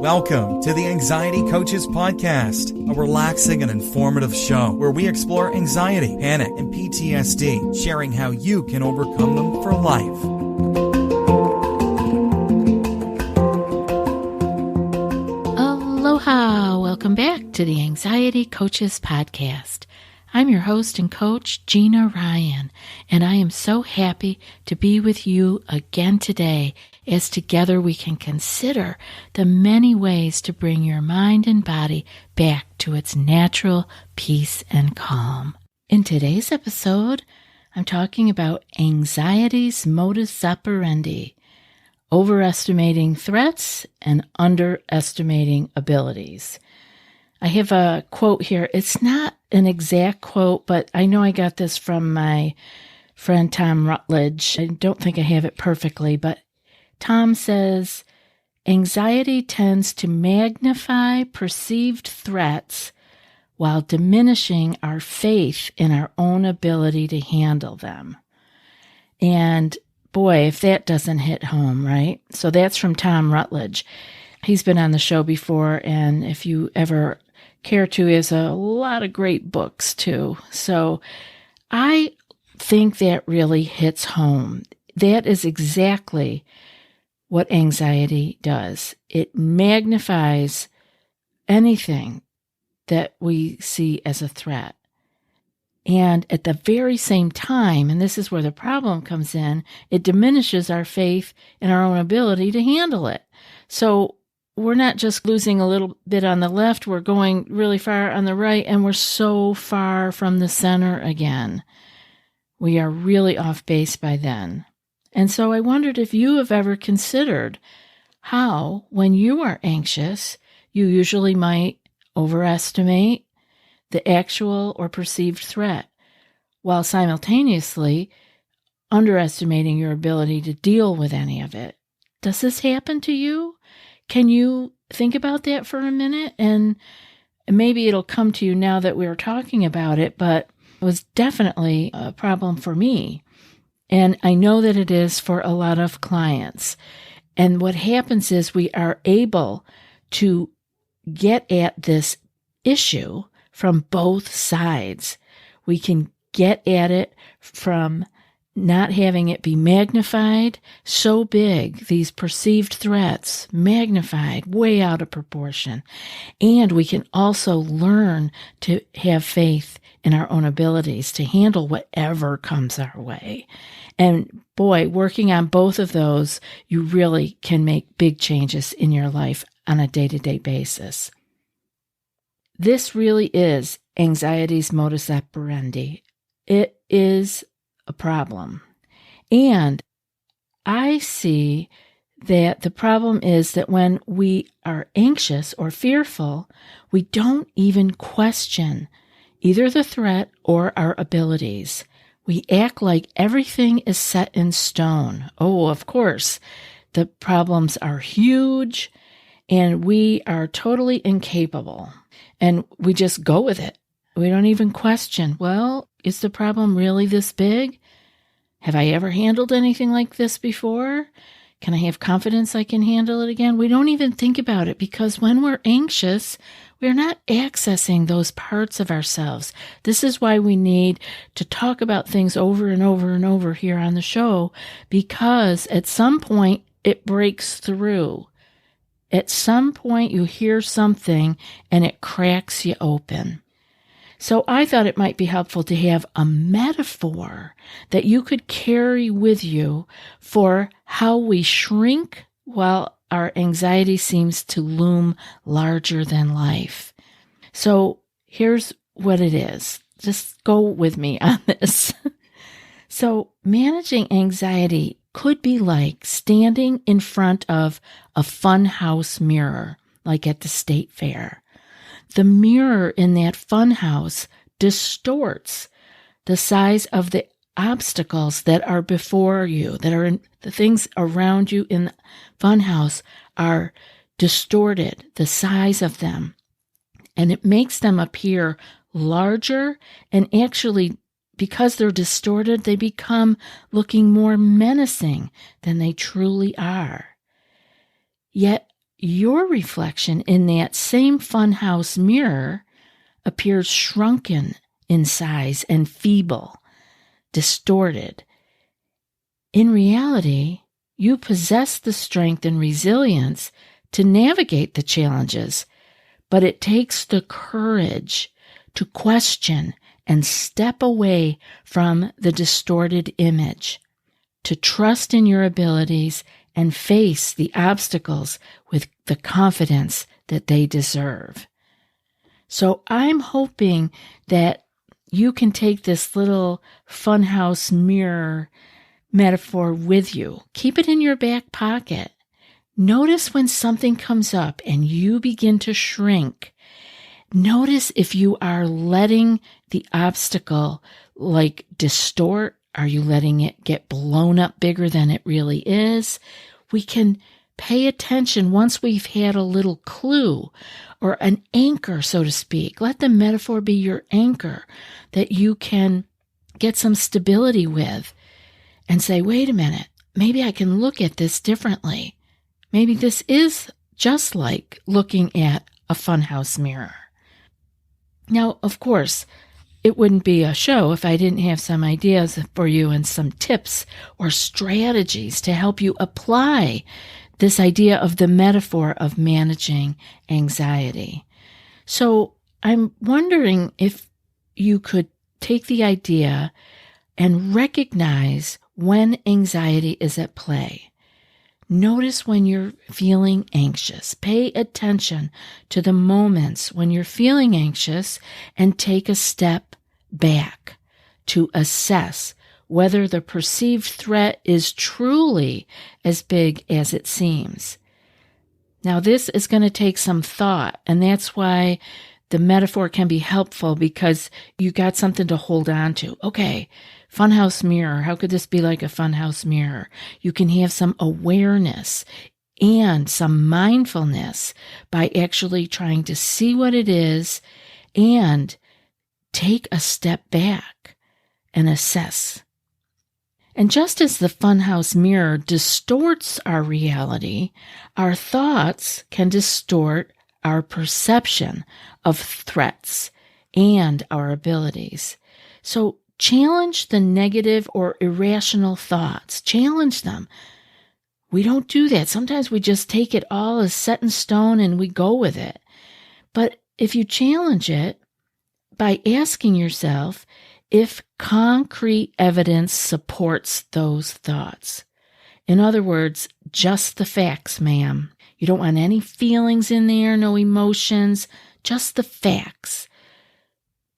Welcome to the Anxiety Coaches Podcast, a relaxing and informative show where we explore anxiety, panic, and PTSD, sharing how you can overcome them for life. Aloha! Welcome back to the Anxiety Coaches Podcast. I'm your host and coach, Gina Ryan, and I am so happy to be with you again today as together we can consider the many ways to bring your mind and body back to its natural peace and calm. In today's episode, I'm talking about anxiety's modus operandi, overestimating threats and underestimating abilities. I have a quote here. It's not an exact quote, but I know I got this from my friend Tom Rutledge. I don't think I have it perfectly, but Tom says, anxiety tends to magnify perceived threats while diminishing our faith in our own ability to handle them. And boy, if that doesn't hit home, right? So that's from Tom Rutledge. He's been on the show before, and if you ever care to, he has a lot of great books too. So I think that really hits home. That is exactly what anxiety does. It magnifies anything that we see as a threat. And at the very same time, and this is where the problem comes in, it diminishes our faith in our own ability to handle it. So we're not just losing a little bit on the left, we're going really far on the right, and we're so far from the center again. We are really off base by then. And so I wondered if you have ever considered how, when you are anxious, you usually might overestimate the actual or perceived threat, while simultaneously underestimating your ability to deal with any of it. Does this happen to you? Can you think about that for a minute? And maybe it'll come to you now that we're talking about it, but it was definitely a problem for me. And I know that it is for a lot of clients. And what happens is we are able to get at this issue from both sides. We can get at it from not having it be magnified so big, these perceived threats magnified way out of proportion. And we can also learn to have faith in our own abilities to handle whatever comes our way. And boy, working on both of those, you really can make big changes in your life on a day-to-day basis. This really is anxiety's modus operandi. It is a problem. And I see that the problem is that when we are anxious or fearful, we don't even question either the threat or our abilities. We act like everything is set in stone. Oh, of course, the problems are huge and we are totally incapable. And we just go with it. We don't even question, well, is the problem really this big? Have I ever handled anything like this before? Can I have confidence I can handle it again? We don't even think about it because when we're anxious, we're not accessing those parts of ourselves. This is why we need to talk about things over and over and over here on the show, because at some point it breaks through. At some point you hear something and it cracks you open. So I thought it might be helpful to have a metaphor that you could carry with you for how we shrink while our anxiety seems to loom larger than life. So here's what it is. Just go with me on this. So managing anxiety could be like standing in front of a funhouse mirror, like at the state fair. The mirror in that funhouse distorts the size of the obstacles that are before you, that are in the things around you in the funhouse are distorted, the size of them. And it makes them appear larger, and actually, because they're distorted, they become looking more menacing than they truly are. Yet, your reflection in that same funhouse mirror appears shrunken in size and feeble, distorted. In reality, you possess the strength and resilience to navigate the challenges, but it takes the courage to question and step away from the distorted image, to trust in your abilities and face the obstacles with the confidence that they deserve. So I'm hoping that you can take this little funhouse mirror metaphor with you. Keep it in your back pocket. Notice when something comes up and you begin to shrink. Notice if you are letting the obstacle distort. Are you letting it get blown up bigger than it really is? We can pay attention once we've had a little clue or an anchor, so to speak. Let the metaphor be your anchor that you can get some stability with and say, wait a minute, maybe I can look at this differently. Maybe this is just like looking at a funhouse mirror. Now, of course, it wouldn't be a show if I didn't have some ideas for you and some tips or strategies to help you apply this idea of the metaphor of managing anxiety. So I'm wondering if you could take the idea and recognize when anxiety is at play. Notice when you're feeling anxious. Pay attention to the moments when you're feeling anxious and take a step back to assess whether the perceived threat is truly as big as it seems. Now, this is going to take some thought, and that's why the metaphor can be helpful, because you got something to hold on to. Okay, funhouse mirror. How could this be like a funhouse mirror? You can have some awareness and some mindfulness by actually trying to see what it is and take a step back and assess. And just as the funhouse mirror distorts our reality, our thoughts can distort our perception of threats and our abilities. So challenge the negative or irrational thoughts. Challenge them. We don't do that. Sometimes we just take it all as set in stone and we go with it. But if you challenge it by asking yourself if concrete evidence supports those thoughts. In other words, just the facts, ma'am. You don't want any feelings in there, no emotions, just the facts.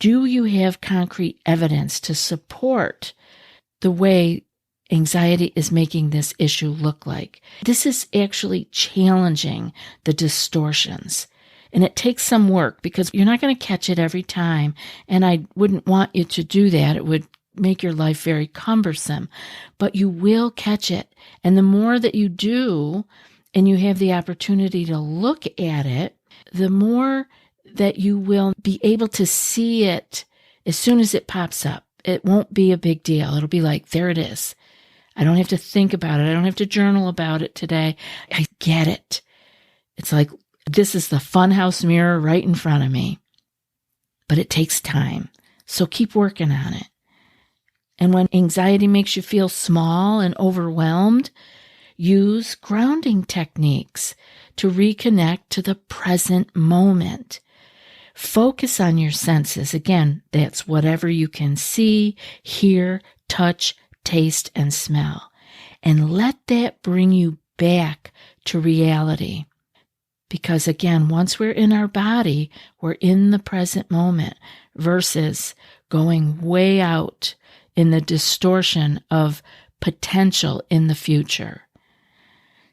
Do you have concrete evidence to support the way anxiety is making this issue look like? This is actually challenging the distortions. And it takes some work because you're not going to catch it every time. And I wouldn't want you to do that. It would make your life very cumbersome. But you will catch it. And the more that you do, and you have the opportunity to look at it, the more that you will be able to see it as soon as it pops up. It won't be a big deal. It'll be like, there it is. I don't have to think about it. I don't have to journal about it today. I get it. It's like, this is the funhouse mirror right in front of me. But it takes time. So keep working on it. And when anxiety makes you feel small and overwhelmed, use grounding techniques to reconnect to the present moment. Focus on your senses. Again, that's whatever you can see, hear, touch, taste, and smell. And let that bring you back to reality. Because again, once we're in our body, we're in the present moment versus going way out in the distortion of potential in the future.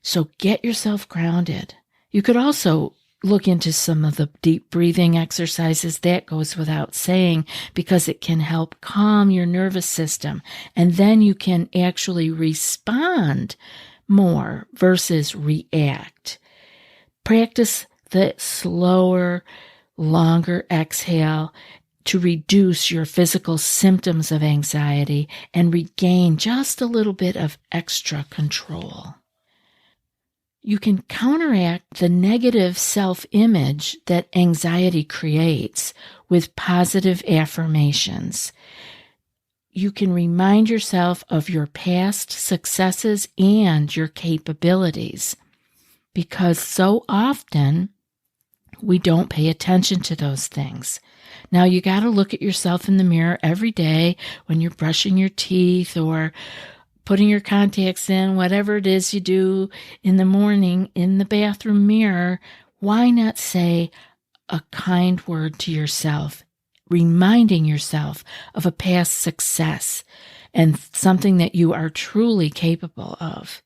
So get yourself grounded. You could also look into some of the deep breathing exercises. That goes without saying because it can help calm your nervous system. And then you can actually respond more versus react. Practice the slower, longer exhale to reduce your physical symptoms of anxiety and regain just a little bit of extra control. you can counteract the negative self-image that anxiety creates with positive affirmations. You can remind yourself of your past successes and your capabilities, because so often we don't pay attention to those things. Now, you got to look at yourself in the mirror every day when you're brushing your teeth or putting your contacts in, whatever it is you do in the morning in the bathroom mirror. Why not say a kind word to yourself, reminding yourself of a past success and something that you are truly capable of?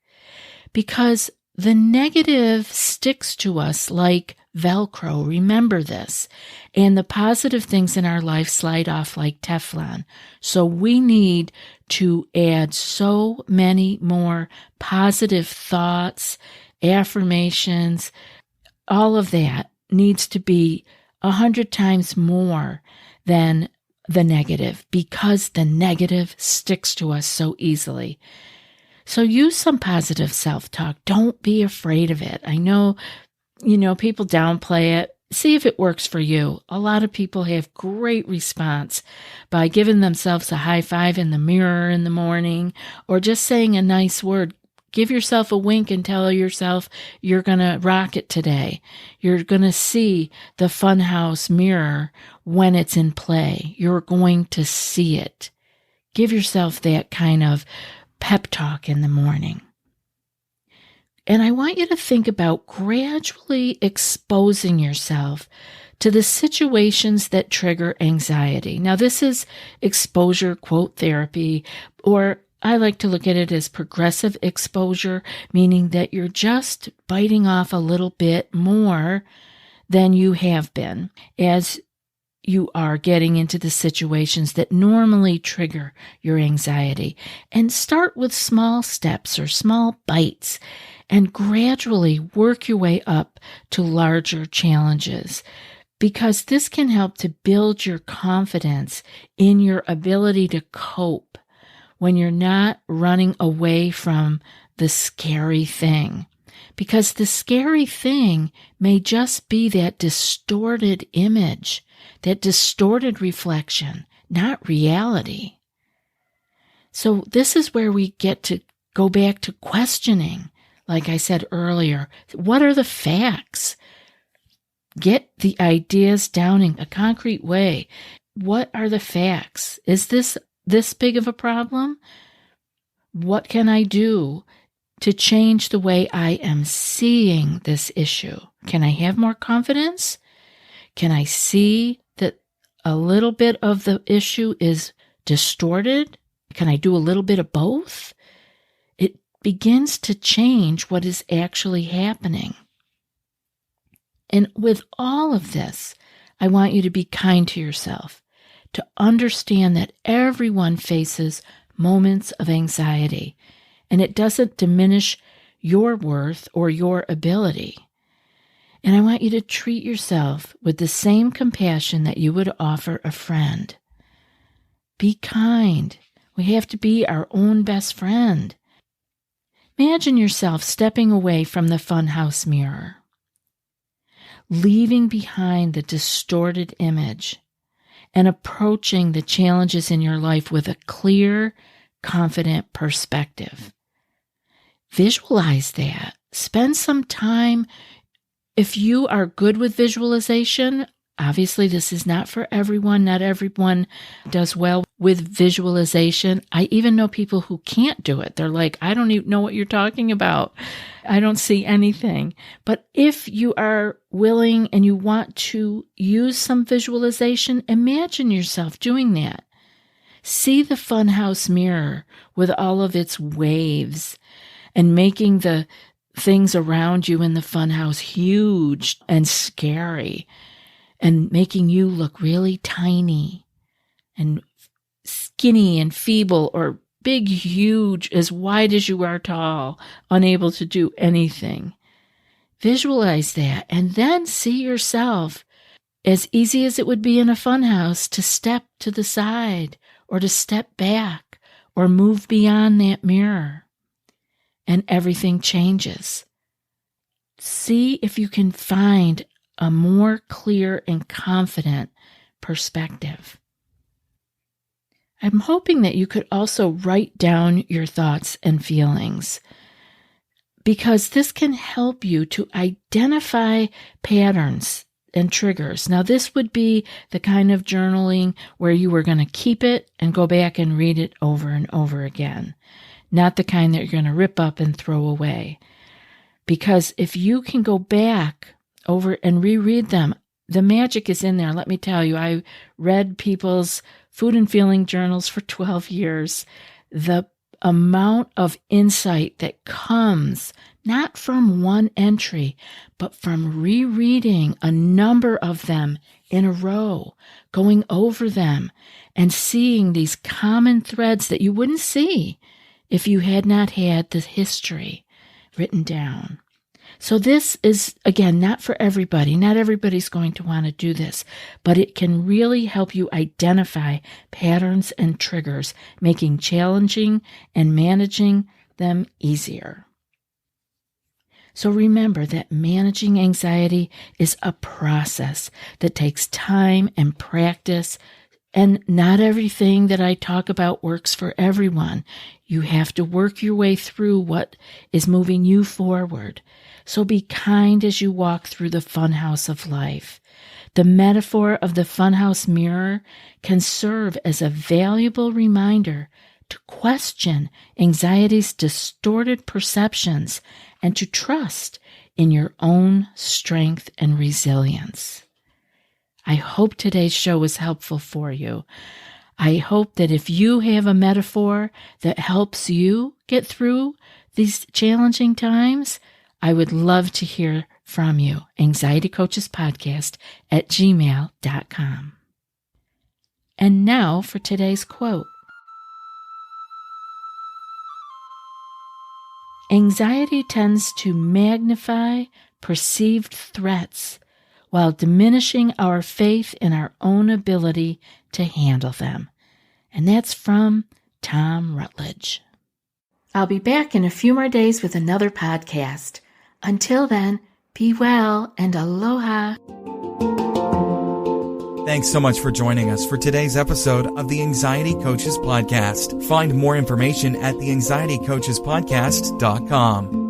Because the negative sticks to us like Velcro. Remember this. And the positive things in our life slide off like Teflon. So we need to add so many more positive thoughts, affirmations. All of that needs to be 100 times more than the negative, because the negative sticks to us so easily. So use some positive self-talk. Don't be afraid of it. I know, people downplay it. See if it works for you. A lot of people have great response by giving themselves a high five in the mirror in the morning, or just saying a nice word. Give yourself a wink and tell yourself you're going to rock it today. You're going to see the funhouse mirror when it's in play. You're going to see it. Give yourself that kind of pep talk in the morning. And I want you to think about gradually exposing yourself to the situations that trigger anxiety. Now, this is exposure quote therapy, or I like to look at it as progressive exposure, meaning that you're just biting off a little bit more than you have been as you are getting into the situations that normally trigger your anxiety. And start with small steps or small bites and gradually work your way up to larger challenges, because this can help to build your confidence in your ability to cope when you're not running away from the scary thing. Because the scary thing may just be that distorted image, that distorted reflection, not reality. So this is where we get to go back to questioning. Like I said earlier, what are the facts? Get the ideas down in a concrete way. What are the facts? Is this big of a problem? What can I do to change the way I am seeing this issue? Can I have more confidence? Can I see that a little bit of the issue is distorted? Can I do a little bit of both? It begins to change what is actually happening. And with all of this, I want you to be kind to yourself, to understand that everyone faces moments of anxiety, and it doesn't diminish your worth or your ability. And I want you to treat yourself with the same compassion that you would offer a friend. Be kind. We have to be our own best friend. Imagine yourself stepping away from the funhouse mirror, leaving behind the distorted image, and approaching the challenges in your life with a clear, confident perspective. Visualize that. Spend some time. If you are good with visualization, obviously this is not for everyone. Not everyone does well with visualization. I even know people who can't do it. They're like, I don't even know what you're talking about. I don't see anything. But if you are willing and you want to use some visualization, imagine yourself doing that. See the funhouse mirror with all of its waves and making the things around you in the funhouse huge and scary, and making you look really tiny and skinny and feeble, or big, huge, as wide as you are tall, unable to do anything. Visualize that, and then see yourself as easy as it would be in a funhouse to step to the side or to step back or move beyond that mirror, and everything changes. see if you can find a more clear and confident perspective. I'm hoping that you could also write down your thoughts and feelings, because this can help you to identify patterns and triggers. Now, this would be the kind of journaling where you were going to keep it and go back and read it over and over again, not the kind that you're going to rip up and throw away. Because if you can go back over and reread them, the magic is in there. Let me tell you, I read people's food and feeling journals for 12 years. The amount of insight that comes not from one entry, but from rereading a number of them in a row, going over them and seeing these common threads that you wouldn't see if you had not had the history written down. So this is, again, not for everybody. Not everybody's going to want to do this, but it can really help you identify patterns and triggers, making challenging and managing them easier. So remember that managing anxiety is a process that takes time and practice, and not everything that I talk about works for everyone. You have to work your way through what is moving you forward. So be kind as you walk through the funhouse of life. The metaphor of the funhouse mirror can serve as a valuable reminder to question anxiety's distorted perceptions and to trust in your own strength and resilience. I hope today's show was helpful for you. I hope that if you have a metaphor that helps you get through these challenging times, I would love to hear from you. anxietycoachespodcast@gmail.com. And now for today's quote. Anxiety tends to magnify perceived threats while diminishing our faith in our own ability to handle them. And that's from Tom Rutledge. I'll be back in a few more days with another podcast. Until then, be well and aloha. Thanks so much for joining us for today's episode of the Anxiety Coaches Podcast. Find more information at theanxietycoachespodcast.com.